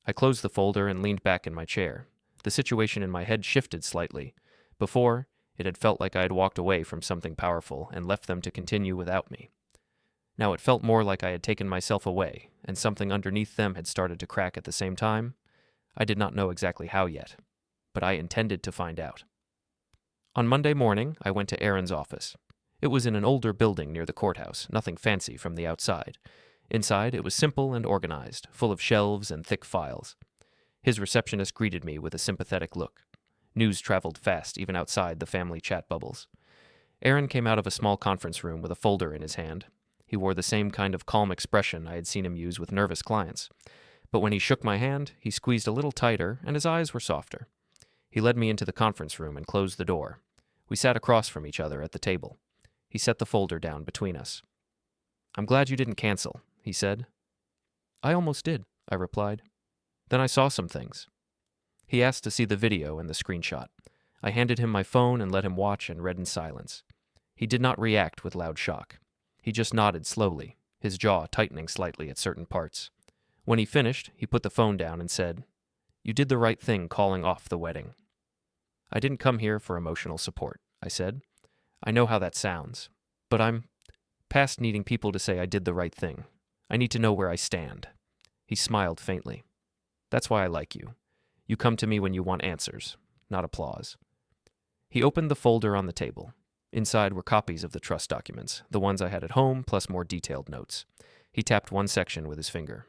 I closed the folder and leaned back in my chair. The situation in my head shifted slightly. Before, it had felt like I had walked away from something powerful and left them to continue without me. Now it felt more like I had taken myself away, and something underneath them had started to crack at the same time. I did not know exactly how yet, but I intended to find out. On Monday morning, I went to Aaron's office. It was in an older building near the courthouse, nothing fancy from the outside. Inside, it was simple and organized, full of shelves and thick files. His receptionist greeted me with a sympathetic look. News traveled fast, even outside the family chat bubbles. Aaron came out of a small conference room with a folder in his hand. He wore the same kind of calm expression I had seen him use with nervous clients. But when he shook my hand, he squeezed a little tighter, and his eyes were softer. He led me into the conference room and closed the door. We sat across from each other at the table. He set the folder down between us. "I'm glad you didn't cancel," he said. "I almost did," I replied. Then I saw some things. He asked to see the video and the screenshot. I handed him my phone and let him watch and read in silence. He did not react with loud shock. He just nodded slowly, his jaw tightening slightly at certain parts. When he finished, he put the phone down and said, "You did the right thing calling off the wedding." "I didn't come here for emotional support," I said. "I know how that sounds, but I'm past needing people to say I did the right thing. I need to know where I stand." He smiled faintly. "That's why I like you. You come to me when you want answers, not applause." He opened the folder on the table. Inside were copies of the trust documents, the ones I had at home, plus more detailed notes. He tapped one section with his finger.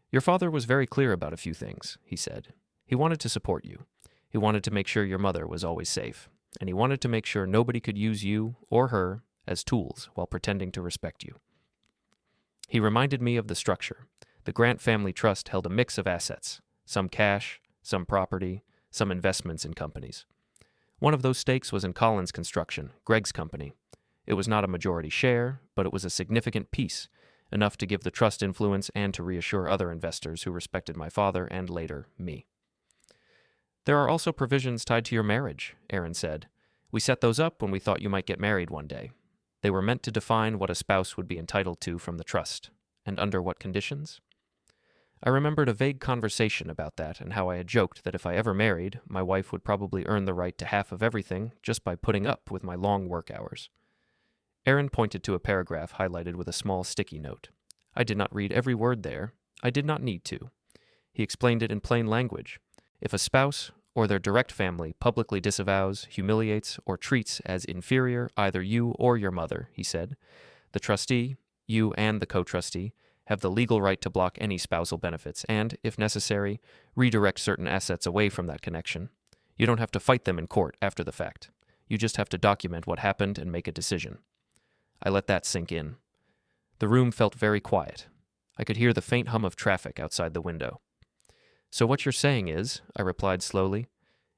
"Your father was very clear about a few things," he said. "He wanted to support you. He wanted to make sure your mother was always safe, and he wanted to make sure nobody could use you or her as tools while pretending to respect you." He reminded me of the structure. The Grant family trust held a mix of assets, some cash, some property, some investments in companies. One of those stakes was in Collins Construction, Greg's company. It was not a majority share, but it was a significant piece, enough to give the trust influence and to reassure other investors who respected my father and later me. "There are also provisions tied to your marriage," Aaron said. "We set those up when we thought you might get married one day. They were meant to define what a spouse would be entitled to from the trust. and under what conditions? I remembered a vague conversation about that and how I had joked that if I ever married, my wife would probably earn the right to half of everything just by putting up with my long work hours. Aaron pointed to a paragraph highlighted with a small sticky note. I did not read every word there. I did not need to. He explained it in plain language. If a spouse or their direct family publicly disavows, humiliates, or treats as inferior either you or your mother, he said, the trustee, you and the co-trustee, have the legal right to block any spousal benefits and, if necessary, redirect certain assets away from that connection. You don't have to fight them in court after the fact. You just have to document what happened and make a decision. I let that sink in. The room felt very quiet. I could hear the faint hum of traffic outside the window. So what you're saying is, I replied slowly,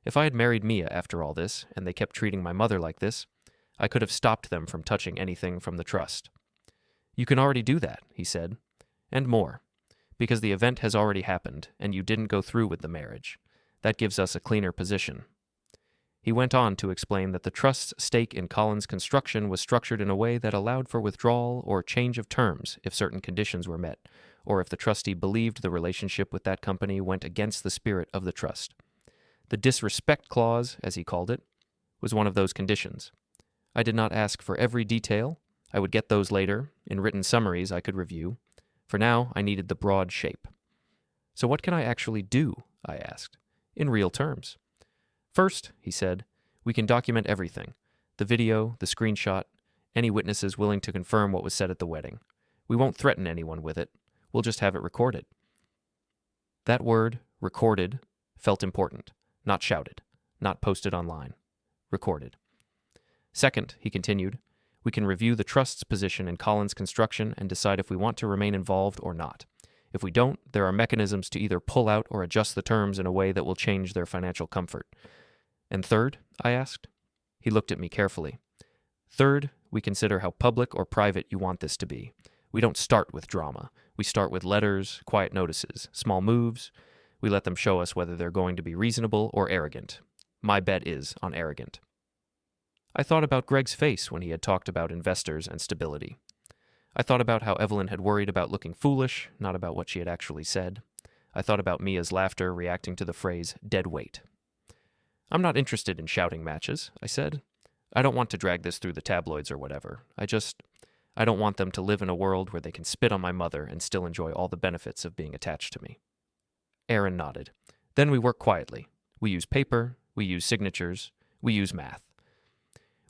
if I had married Mia after all this, and they kept treating my mother like this, I could have stopped them from touching anything from the trust. You can already do that, he said, and more, because the event has already happened, and you didn't go through with the marriage. That gives us a cleaner position. He went on to explain that the trust's stake in Collins Construction was structured in a way that allowed for withdrawal or change of terms if certain conditions were met, or if the trustee believed the relationship with that company went against the spirit of the trust. The disrespect clause, as he called it, was one of those conditions. I did not ask for every detail. I would get those later, in written summaries I could review. For now, I needed the broad shape. So what can I actually do? I asked, in real terms. First, he said, we can document everything. The video, the screenshot, any witnesses willing to confirm what was said at the wedding. We won't threaten anyone with it. We'll just have it recorded. That word, recorded, felt important. Not shouted. Not posted online. Recorded. Second, he continued, we can review the trust's position in Collins Construction and decide if we want to remain involved or not. If we don't, there are mechanisms to either pull out or adjust the terms in a way that will change their financial comfort. And third, I asked. He looked at me carefully. Third, we consider how public or private you want this to be. We don't start with drama. We start with letters, quiet notices, small moves. We let them show us whether they're going to be reasonable or arrogant. My bet is on arrogant. I thought about Greg's face when he had talked about investors and stability. I thought about how Evelyn had worried about looking foolish, not about what she had actually said. I thought about Mia's laughter reacting to the phrase dead weight. I'm not interested in shouting matches, I said. I don't want to drag this through the tabloids or whatever. I don't want them to live in a world where they can spit on my mother and still enjoy all the benefits of being attached to me. Aaron nodded. Then we work quietly. We use paper, we use signatures, we use math.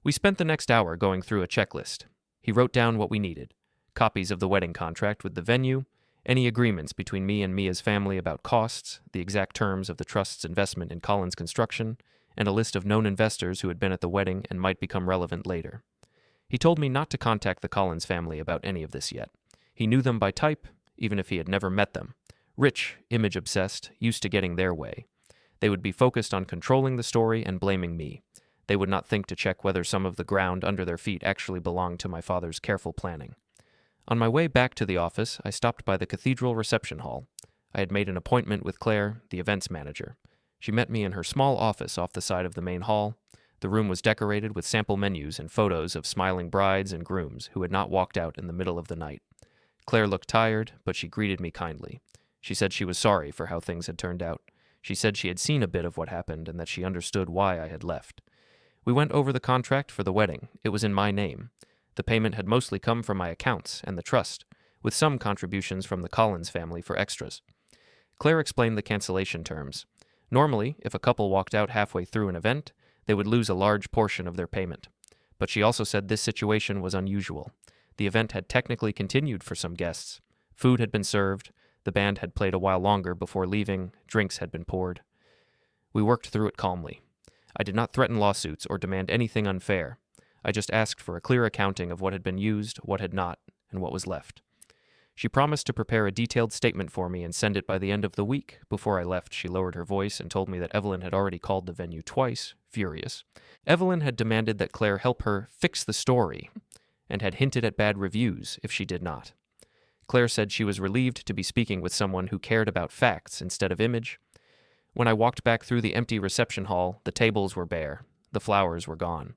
We spent the next hour going through a checklist. He wrote down what we needed. Copies of the wedding contract with the venue, any agreements between me and Mia's family about costs, the exact terms of the trust's investment in Collins Construction, and a list of known investors who had been at the wedding and might become relevant later. He told me not to contact the Collins family about any of this yet. He knew them by type, even if he had never met them. Rich, image-obsessed, used to getting their way. They would be focused on controlling the story and blaming me. They would not think to check whether some of the ground under their feet actually belonged to my father's careful planning. On my way back to the office, I stopped by the cathedral reception hall. I had made an appointment with Claire, the events manager. She met me in her small office off the side of the main hall. The room was decorated with sample menus and photos of smiling brides and grooms who had not walked out in the middle of the night. Claire looked tired, but she greeted me kindly. She said she was sorry for how things had turned out. She said she had seen a bit of what happened and that she understood why I had left. We went over the contract for the wedding. It was in my name. The payment had mostly come from my accounts and the trust, with some contributions from the Collins family for extras. Claire explained the cancellation terms. Normally, if a couple walked out halfway through an event, they would lose a large portion of their payment. But she also said this situation was unusual. The event had technically continued for some guests. Food had been served. The band had played a while longer before leaving. Drinks had been poured. We worked through it calmly. I did not threaten lawsuits or demand anything unfair. I just asked for a clear accounting of what had been used, what had not, and what was left. She promised to prepare a detailed statement for me and send it by the end of the week. Before I left, she lowered her voice and told me that Evelyn had already called the venue twice, furious. Evelyn had demanded that Claire help her fix the story, and had hinted at bad reviews if she did not. Claire said she was relieved to be speaking with someone who cared about facts instead of image. When I walked back through the empty reception hall, the tables were bare. The flowers were gone.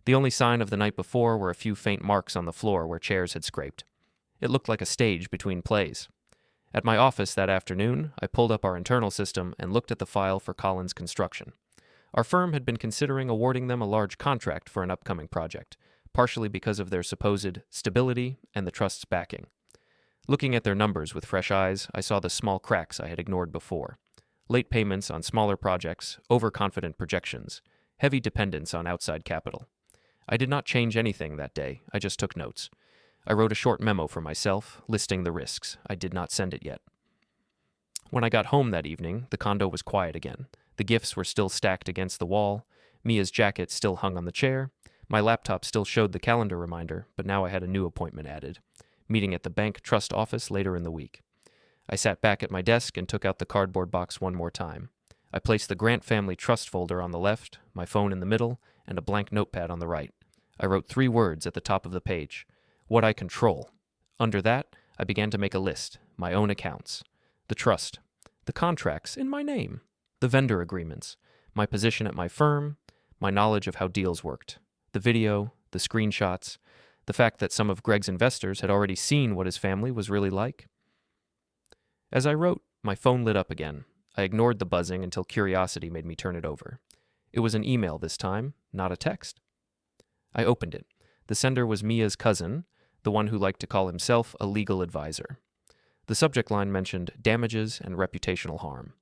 The only sign of the night before were a few faint marks on the floor where chairs had scraped. It looked like a stage between plays. At my office that afternoon, I pulled up our internal system and looked at the file for Collins Construction. Our firm had been considering awarding them a large contract for an upcoming project, partially because of their supposed stability and the trust's backing. Looking at their numbers with fresh eyes, I saw the small cracks I had ignored before. Late payments on smaller projects, overconfident projections, heavy dependence on outside capital. I did not change anything that day, I just took notes. I wrote a short memo for myself, listing the risks. I did not send it yet. When I got home that evening, the condo was quiet again. The gifts were still stacked against the wall. Mia's jacket still hung on the chair. My laptop still showed the calendar reminder, but now I had a new appointment added. Meeting at the bank trust office later in the week. I sat back at my desk and took out the cardboard box one more time. I placed the Grant Family Trust folder on the left, my phone in the middle, and a blank notepad on the right. I wrote 3 words at the top of the page. What I control. Under that, I began to make a list, my own accounts, the trust, the contracts in my name, the vendor agreements, my position at my firm, my knowledge of how deals worked, the video, the screenshots, the fact that some of Greg's investors had already seen what his family was really like. As I wrote, my phone lit up again. I ignored the buzzing until curiosity made me turn it over. It was an email this time, not a text. I opened it. The sender was Mia's cousin, the one who liked to call himself a legal advisor. The subject line mentioned damages and reputational harm.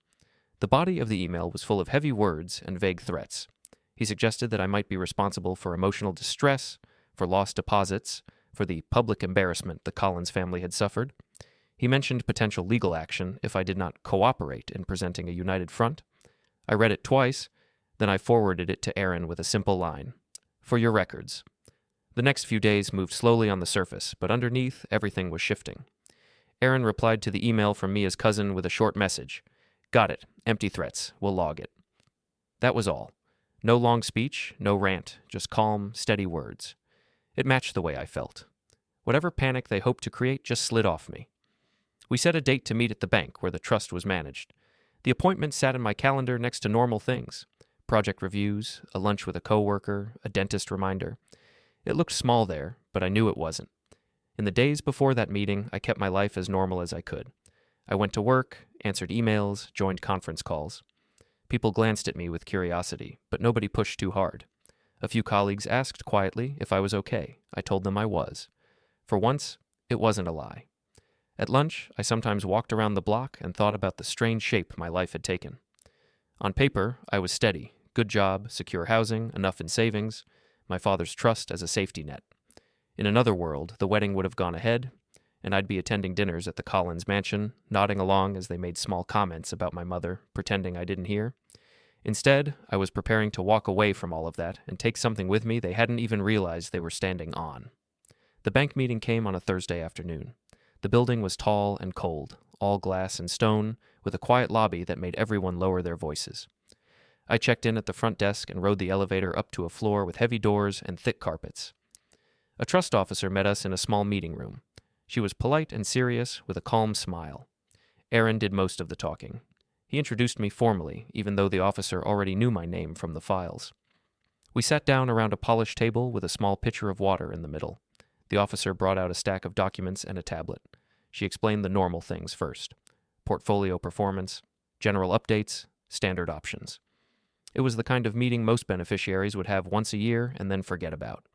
The body of the email was full of heavy words and vague threats. He suggested that I might be responsible for emotional distress, for lost deposits, for the public embarrassment the Collins family had suffered. He mentioned potential legal action if I did not cooperate in presenting a united front. I read it twice, then I forwarded it to Aaron with a simple line. For your records. The next few days moved slowly on the surface, but underneath, everything was shifting. Aaron replied to the email from Mia's cousin with a short message. Got it. Empty threats. We'll log it. That was all. No long speech, no rant, just calm, steady words. It matched the way I felt. Whatever panic they hoped to create just slid off me. We set a date to meet at the bank where the trust was managed. The appointment sat in my calendar next to normal things. Project reviews, a lunch with a coworker, a dentist reminder. It looked small there, but I knew it wasn't. In the days before that meeting, I kept my life as normal as I could. I went to work, answered emails, joined conference calls. People glanced at me with curiosity, but nobody pushed too hard. A few colleagues asked quietly if I was okay. I told them I was. For once, it wasn't a lie. At lunch, I sometimes walked around the block and thought about the strange shape my life had taken. On paper, I was steady. Good job, secure housing, enough in savings, my father's trust as a safety net. In another world, the wedding would have gone ahead, and I'd be attending dinners at the Collins mansion, nodding along as they made small comments about my mother, pretending I didn't hear. Instead, I was preparing to walk away from all of that and take something with me they hadn't even realized they were standing on. The bank meeting came on a Thursday afternoon. The building was tall and cold, all glass and stone, with a quiet lobby that made everyone lower their voices. I checked in at the front desk and rode the elevator up to a floor with heavy doors and thick carpets. A trust officer met us in a small meeting room. She was polite and serious, with a calm smile. Aaron did most of the talking. He introduced me formally, even though the officer already knew my name from the files. We sat down around a polished table with a small pitcher of water in the middle. The officer brought out a stack of documents and a tablet. She explained the normal things first. Portfolio performance, general updates, standard options. It was the kind of meeting most beneficiaries would have once a year and then forget about.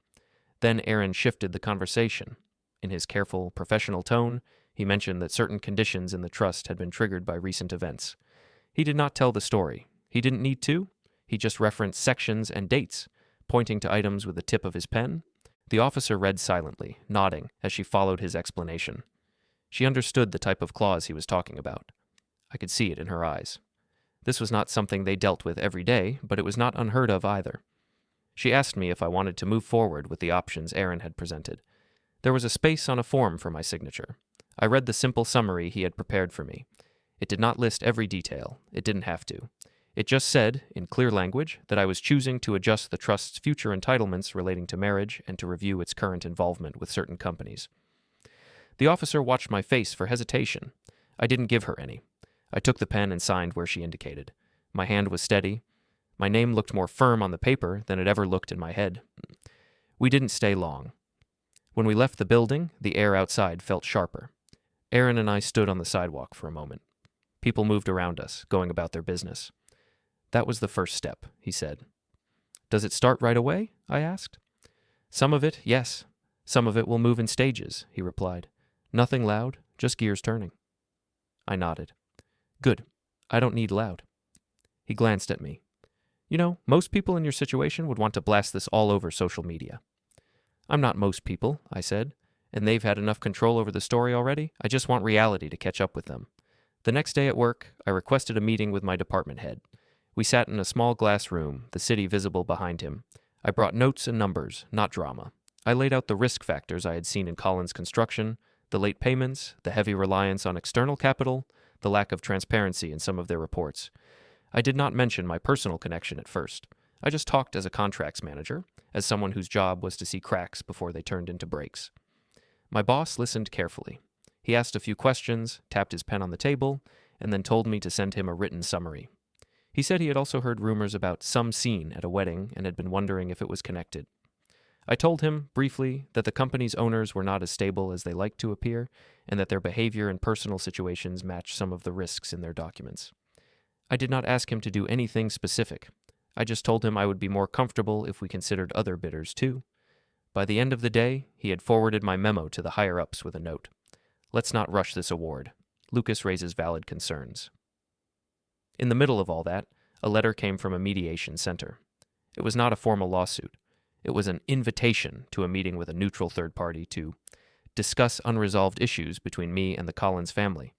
Then Aaron shifted the conversation. In his careful, professional tone, he mentioned that certain conditions in the trust had been triggered by recent events. He did not tell the story. He didn't need to. He just referenced sections and dates, pointing to items with the tip of his pen. The officer read silently, nodding as she followed his explanation. She understood the type of clause he was talking about. I could see it in her eyes. This was not something they dealt with every day, but it was not unheard of either. She asked me if I wanted to move forward with the options Aaron had presented. There was a space on a form for my signature. I read the simple summary he had prepared for me. It did not list every detail. It didn't have to. It just said, in clear language, that I was choosing to adjust the trust's future entitlements relating to marriage and to review its current involvement with certain companies. The officer watched my face for hesitation. I didn't give her any. I took the pen and signed where she indicated. My hand was steady. My name looked more firm on the paper than it ever looked in my head. We didn't stay long. When we left the building, the air outside felt sharper. Aaron and I stood on the sidewalk for a moment. People moved around us, going about their business. "That was the first step," he said. "Does it start right away?" I asked. "Some of it, yes. Some of it will move in stages," he replied. "Nothing loud, just gears turning." I nodded. "Good. I don't need loud." He glanced at me. "You know, most people in your situation would want to blast this all over social media." "I'm not most people," I said, "and they've had enough control over the story already. I just want reality to catch up with them." The next day at work, I requested a meeting with my department head. We sat in a small glass room, the city visible behind him. I brought notes and numbers, not drama. I laid out the risk factors I had seen in Collins' construction, the late payments, the heavy reliance on external capital, the lack of transparency in some of their reports. I did not mention my personal connection at first. I just talked as a contracts manager, as someone whose job was to see cracks before they turned into breaks. My boss listened carefully. He asked a few questions, tapped his pen on the table, and then told me to send him a written summary. He said he had also heard rumors about some scene at a wedding and had been wondering if it was connected. I told him, briefly, that the company's owners were not as stable as they liked to appear, and that their behavior in personal situations matched some of the risks in their documents. I did not ask him to do anything specific. I just told him I would be more comfortable if we considered other bidders too. By the end of the day, he had forwarded my memo to the higher-ups with a note. "Let's not rush this award. Lucas raises valid concerns." In the middle of all that, a letter came from a mediation center. It was not a formal lawsuit. It was an invitation to a meeting with a neutral third party to discuss unresolved issues between me and the Collins family.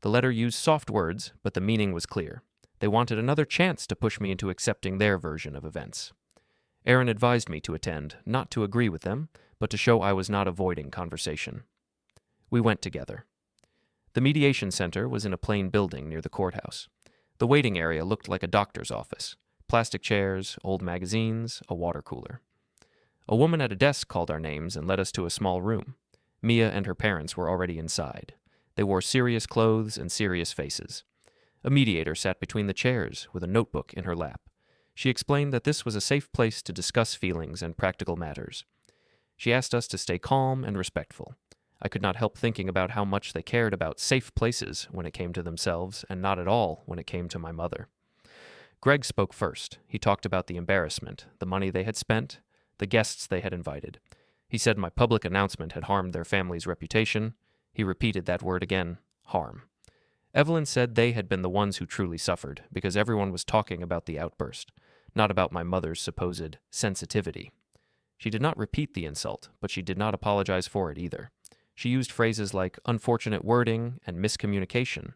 The letter used soft words, but the meaning was clear. They wanted another chance to push me into accepting their version of events. Aaron advised me to attend, not to agree with them, but to show I was not avoiding conversation. We went together. The mediation center was in a plain building near the courthouse. The waiting area looked like a doctor's office. Plastic chairs, old magazines, a water cooler. A woman at a desk called our names and led us to a small room. Mia and her parents were already inside. They wore serious clothes and serious faces. A mediator sat between the chairs with a notebook in her lap. She explained that this was a safe place to discuss feelings and practical matters. She asked us to stay calm and respectful. I could not help thinking about how much they cared about safe places when it came to themselves, and not at all when it came to my mother. Greg spoke first. He talked about the embarrassment, the money they had spent, the guests they had invited. He said my public announcement had harmed their family's reputation. He repeated that word again, harm. Evelyn said they had been the ones who truly suffered, because everyone was talking about the outburst, not about my mother's supposed sensitivity. She did not repeat the insult, but she did not apologize for it either. She used phrases like unfortunate wording and miscommunication.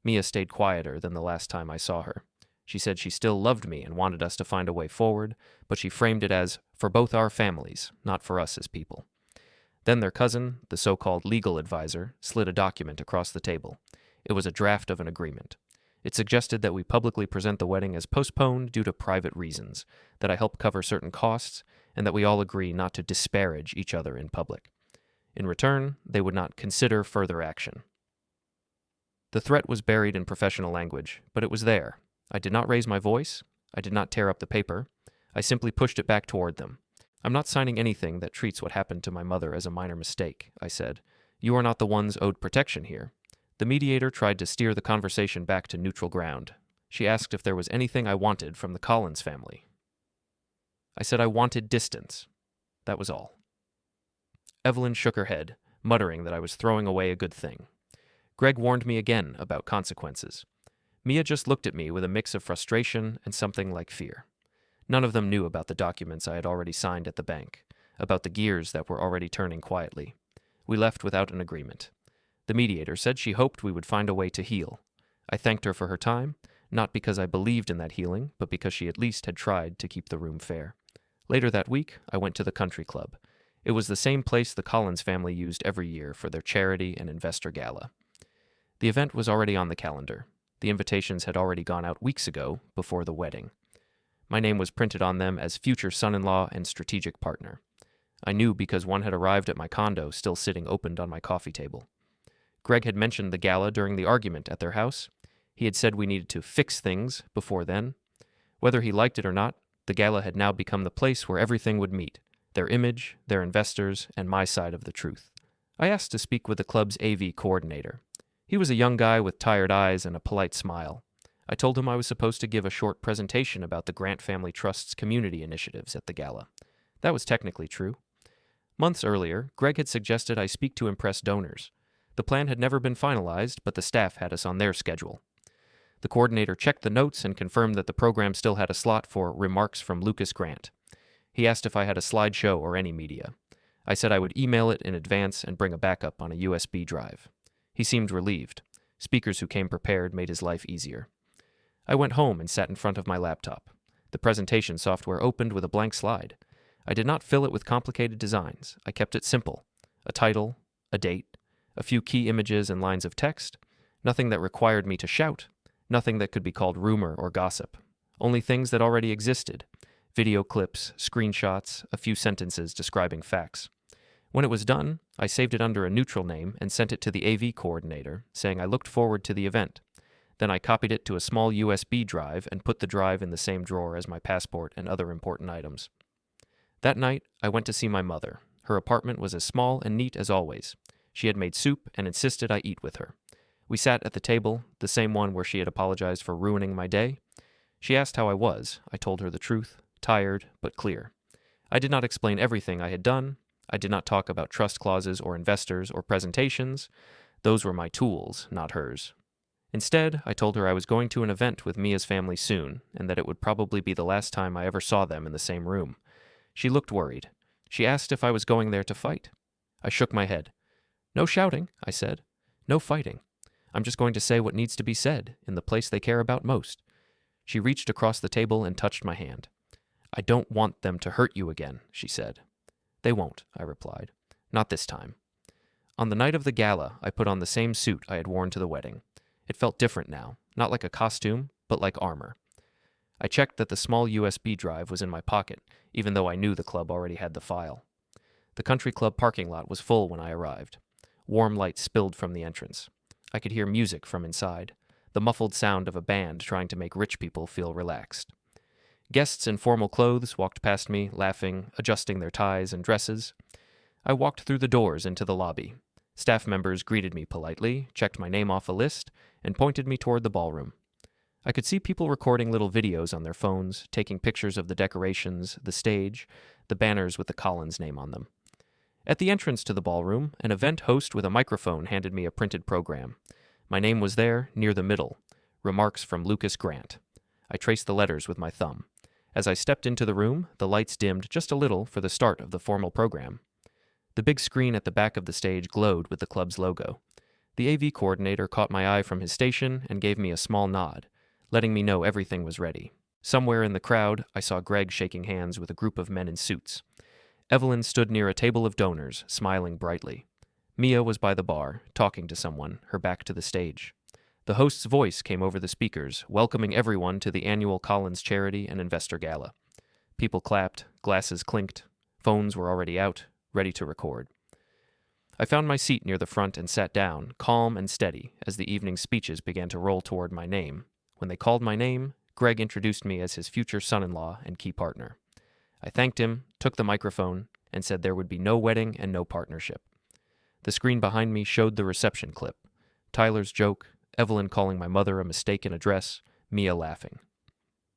Mia stayed quieter than the last time I saw her. She said she still loved me and wanted us to find a way forward, but she framed it as for both our families, not for us as people. Then their cousin, the so-called legal advisor, slid a document across the table. It was a draft of an agreement. It suggested that we publicly present the wedding as postponed due to private reasons, that I help cover certain costs, and that we all agree not to disparage each other in public. In return, they would not consider further action. The threat was buried in professional language, but it was there. I did not raise my voice. I did not tear up the paper. I simply pushed it back toward them. "I'm not signing anything that treats what happened to my mother as a minor mistake," I said. "You are not the ones owed protection here." The mediator tried to steer the conversation back to neutral ground. She asked if there was anything I wanted from the Collins family. I said I wanted distance. That was all. Evelyn shook her head, muttering that I was throwing away a good thing. Greg warned me again about consequences. Mia just looked at me with a mix of frustration and something like fear. None of them knew about the documents I had already signed at the bank, about the gears that were already turning quietly. We left without an agreement. The mediator said she hoped we would find a way to heal. I thanked her for her time, not because I believed in that healing, but because she at least had tried to keep the room fair. Later that week, I went to the country club. It was the same place the Collins family used every year for their charity and investor gala. The event was already on the calendar. The invitations had already gone out weeks ago, before the wedding. My name was printed on them as future son-in-law and strategic partner. I knew because one had arrived at my condo, still sitting opened on my coffee table. Greg had mentioned the gala during the argument at their house. He had said we needed to fix things before then. Whether he liked it or not, the gala had now become the place where everything would meet. their image, their investors, and my side of the truth. I asked to speak with the club's AV coordinator. He was a young guy with tired eyes and a polite smile. I told him I was supposed to give a short presentation about the Grant Family Trust's community initiatives at the gala. That was technically true. Months earlier, Greg had suggested I speak to impress donors. The plan had never been finalized, but the staff had us on their schedule. The coordinator checked the notes and confirmed that the program still had a slot for remarks from Lucas Grant. He asked if I had a slideshow or any media. I said I would email it in advance and bring a backup on a USB drive. He seemed relieved. Speakers who came prepared made his life easier. I went home and sat in front of my laptop. The presentation software opened with a blank slide. I did not fill it with complicated designs. I kept it simple. A title, a date, a few key images and lines of text, nothing that required me to shout, nothing that could be called rumor or gossip. Only things that already existed. Video clips, screenshots, a few sentences describing facts. When it was done, I saved it under a neutral name and sent it to the AV coordinator, saying I looked forward to the event. Then I copied it to a small USB drive and put the drive in the same drawer as my passport and other important items. That night, I went to see my mother. Her apartment was as small and neat as always. She had made soup and insisted I eat with her. We sat at the table, the same one where she had apologized for ruining my day. She asked how I was. I told her the truth, tired but clear. I did not explain everything I had done. I did not talk about trust clauses or investors or presentations. Those were my tools, not hers. Instead, I told her I was going to an event with Mia's family soon, and that it would probably be the last time I ever saw them in the same room. She looked worried. She asked if I was going there to fight. I shook my head. No shouting, I said. No fighting. I'm just going to say what needs to be said, in the place they care about most. She reached across the table and touched my hand. I don't want them to hurt you again, she said. They won't, I replied. Not this time. On the night of the gala, I put on the same suit I had worn to the wedding. It felt different now, not like a costume, but like armor. I checked that the small USB drive was in my pocket, even though I knew the club already had the file. The country club parking lot was full when I arrived. Warm light spilled from the entrance. I could hear music from inside, the muffled sound of a band trying to make rich people feel relaxed. Guests in formal clothes walked past me, laughing, adjusting their ties and dresses. I walked through the doors into the lobby. Staff members greeted me politely, checked my name off a list, and pointed me toward the ballroom. I could see people recording little videos on their phones, taking pictures of the decorations, the stage, the banners with the Collins name on them. At the entrance to the ballroom, an event host with a microphone handed me a printed program. My name was there, near the middle. Remarks from Lucas Grant. I traced the letters with my thumb. As I stepped into the room, the lights dimmed just a little for the start of the formal program. The big screen at the back of the stage glowed with the club's logo. The AV coordinator caught my eye from his station and gave me a small nod, letting me know everything was ready. Somewhere in the crowd, I saw Greg shaking hands with a group of men in suits. Evelyn stood near a table of donors, smiling brightly. Mia was by the bar, talking to someone, her back to the stage. The host's voice came over the speakers, welcoming everyone to the annual Collins Charity and Investor Gala. People clapped, glasses clinked, phones were already out, ready to record. I found my seat near the front and sat down, calm and steady, as the evening's speeches began to roll toward my name. When they called my name, Greg introduced me as his future son-in-law and key partner. I thanked him, took the microphone, and said there would be no wedding and no partnership. The screen behind me showed the reception clip. Tyler's joke, Evelyn calling my mother a mistaken address, Mia laughing.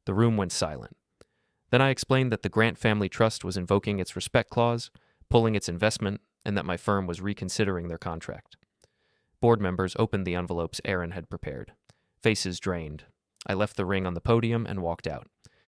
The room went silent. Then I explained that the Grant Family Trust was invoking its respect clause, pulling its investment, and that my firm was reconsidering their contract. Board members opened the envelopes Aaron had prepared. Faces drained. I left the ring on the podium and walked out.